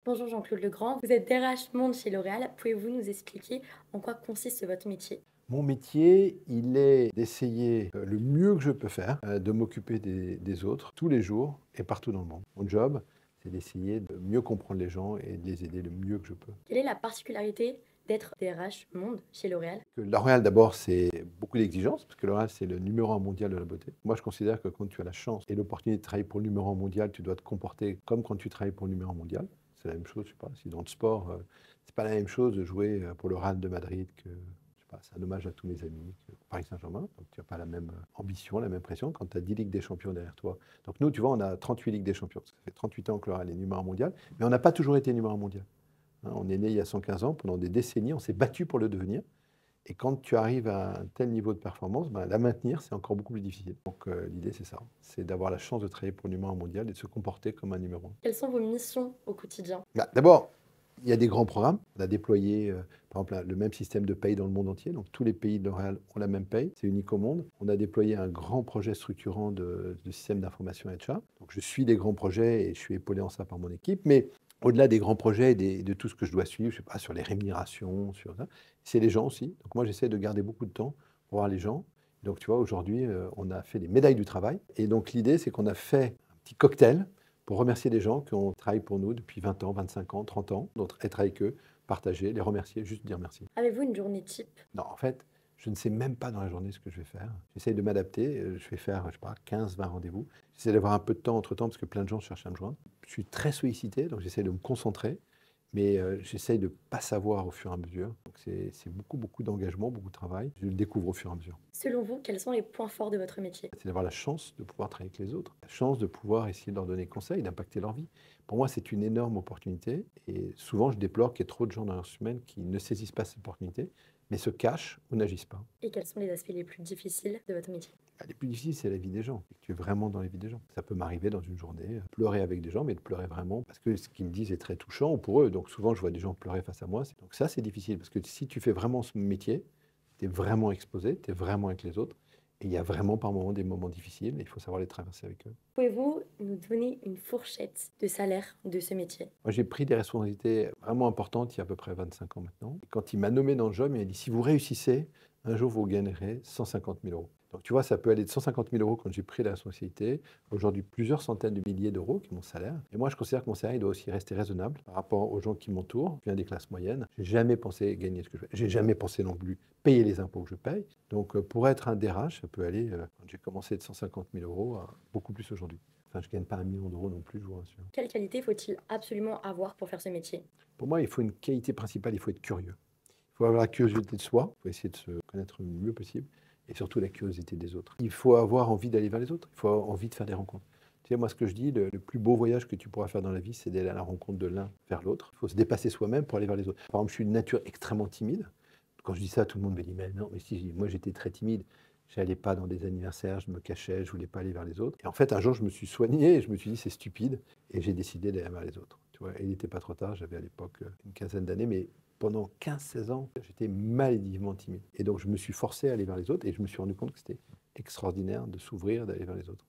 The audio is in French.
Bonjour Jean-Claude Legrand, vous êtes DRH Monde chez L'Oréal. Pouvez-vous nous expliquer en quoi consiste votre métier? Mon métier, il est d'essayer le mieux que je peux faire, de m'occuper des autres tous les jours et partout dans le monde. Mon job, c'est d'essayer de mieux comprendre les gens et de les aider le mieux que je peux. Quelle est la particularité d'être DRH Monde chez L'Oréal? L'Oréal, d'abord, c'est beaucoup d'exigences, parce que L'Oréal, c'est le numéro un mondial de la beauté. Moi, je considère que quand tu as la chance et l'opportunité de travailler pour le numéro un mondial, tu dois te comporter comme quand tu travailles pour le numéro un mondial. C'est la même chose, je sais pas, si dans le sport, c'est pas la même chose de jouer pour le Real de Madrid que, je sais pas, c'est un hommage à tous mes amis, que Paris Saint-Germain. Donc, tu n'as pas la même ambition, la même pression quand tu as 10 Ligues des Champions derrière toi. Donc, nous, tu vois, on a 38 Ligues des Champions. Ça fait 38 ans que L'Oréal est numéro un mondial, mais on n'a pas toujours été numéro un mondial. Hein, on est né il y a 115 ans, pendant des décennies, on s'est battu pour le devenir. Et quand tu arrives à un tel niveau de performance, ben, la maintenir, c'est encore beaucoup plus difficile. Donc l'idée, c'est ça. C'est d'avoir la chance de travailler pour le numéro un mondial et de se comporter comme un numéro un. Quelles sont vos missions au quotidien? Bah, d'abord, il y a des grands programmes. On a déployé, par exemple, le même système de paye dans le monde entier. Donc tous les pays de L'Oréal ont la même paye. C'est unique au monde. On a déployé un grand projet structurant de système d'information HR. Donc je suis des grands projets et je suis épaulé en ça par mon équipe. Mais au-delà des grands projets et de tout ce que je dois suivre, je sais pas, sur les rémunérations, sur ça, c'est les gens aussi. Donc moi, j'essaie de garder beaucoup de temps pour voir les gens. Donc tu vois, aujourd'hui, on a fait des médailles du travail. Et donc l'idée, c'est qu'on a fait un petit cocktail pour remercier des gens qui ont travaillé pour nous depuis 20 ans, 25 ans, 30 ans. Donc être avec eux, partager, les remercier, juste dire merci. Avez-vous une journée type? Non, en fait, je ne sais même pas dans la journée ce que je vais faire. J'essaye de m'adapter. Je vais faire, je sais pas, 15, 20 rendez-vous. J'essaie d'avoir un peu de temps entre-temps parce que plein de gens cherchent à me joindre. Je suis très sollicité, donc j'essaie de me concentrer. Mais j'essaye de ne pas savoir au fur et à mesure. Donc c'est beaucoup, beaucoup d'engagement, beaucoup de travail. Je le découvre au fur et à mesure. Selon vous, quels sont les points forts de votre métier? C'est d'avoir la chance de pouvoir travailler avec les autres, la chance de pouvoir essayer de leur donner conseil, d'impacter leur vie. Pour moi, c'est une énorme opportunité. Et souvent, je déplore qu'il y ait trop de gens dans la semaine qui ne saisissent pas cette opportunité, mais se cachent ou n'agissent pas. Et quels sont les aspects les plus difficiles de votre métier? Bah, les plus difficiles, c'est la vie des gens. Tu es vraiment dans la vie des gens. Ça peut m'arriver dans une journée, pleurer avec des gens, mais de pleurer vraiment, parce que ce qu'ils me disent est très touchant pour eux. Donc souvent, je vois des gens pleurer face à moi. Donc ça, c'est difficile, parce que si tu fais vraiment ce métier, tu es vraiment exposé, tu es vraiment avec les autres. Et il y a vraiment par moments des moments difficiles, et il faut savoir les traverser avec eux. Pouvez-vous nous donner une fourchette de salaire de ce métier? Moi, j'ai pris des responsabilités vraiment importantes il y a à peu près 25 ans maintenant. Et quand il m'a nommé dans le job, il m'a dit, si vous réussissez, un jour, vous gagnerez 150 000 euros. Donc, tu vois, ça peut aller de 150 000 euros quand j'ai pris la responsabilité, aujourd'hui plusieurs centaines de milliers d'euros qui est mon salaire. Et moi, je considère que mon salaire il doit aussi rester raisonnable par rapport aux gens qui m'entourent. Je viens des classes moyennes. J'ai jamais pensé gagner ce que je fais. J'ai jamais pensé non plus payer les impôts que je paye. Donc, pour être un DRH, ça peut aller, quand j'ai commencé de 150 000 euros, à beaucoup plus aujourd'hui. Enfin, je ne gagne pas 1 million d'euros non plus, je vous rassure. Quelle qualité faut-il absolument avoir pour faire ce métier? Pour moi, il faut une qualité principale, il faut être curieux. Il faut avoir la curiosité de soi, il faut essayer de se connaître le mieux possible, et surtout la curiosité des autres. Il faut avoir envie d'aller vers les autres, il faut avoir envie de faire des rencontres. Tu sais, moi, ce que je dis, le plus beau voyage que tu pourras faire dans la vie, c'est d'aller à la rencontre de l'un vers l'autre. Il faut se dépasser soi-même pour aller vers les autres. Par exemple, je suis une nature extrêmement timide. Quand je dis ça, tout le monde me dit, mais non, mais si, moi j'étais très timide. Je n'allais pas dans des anniversaires, je me cachais, je voulais pas aller vers les autres. Et en fait, un jour, je me suis soigné et je me suis dit, c'est stupide. Et j'ai décidé d'aller vers les autres. Tu vois, et il n'était pas trop tard, j'avais à l'époque une quinzaine d'années, mais pendant 15-16 ans, j'étais maladivement timide. Et donc, je me suis forcé à aller vers les autres et je me suis rendu compte que c'était extraordinaire de s'ouvrir, d'aller vers les autres.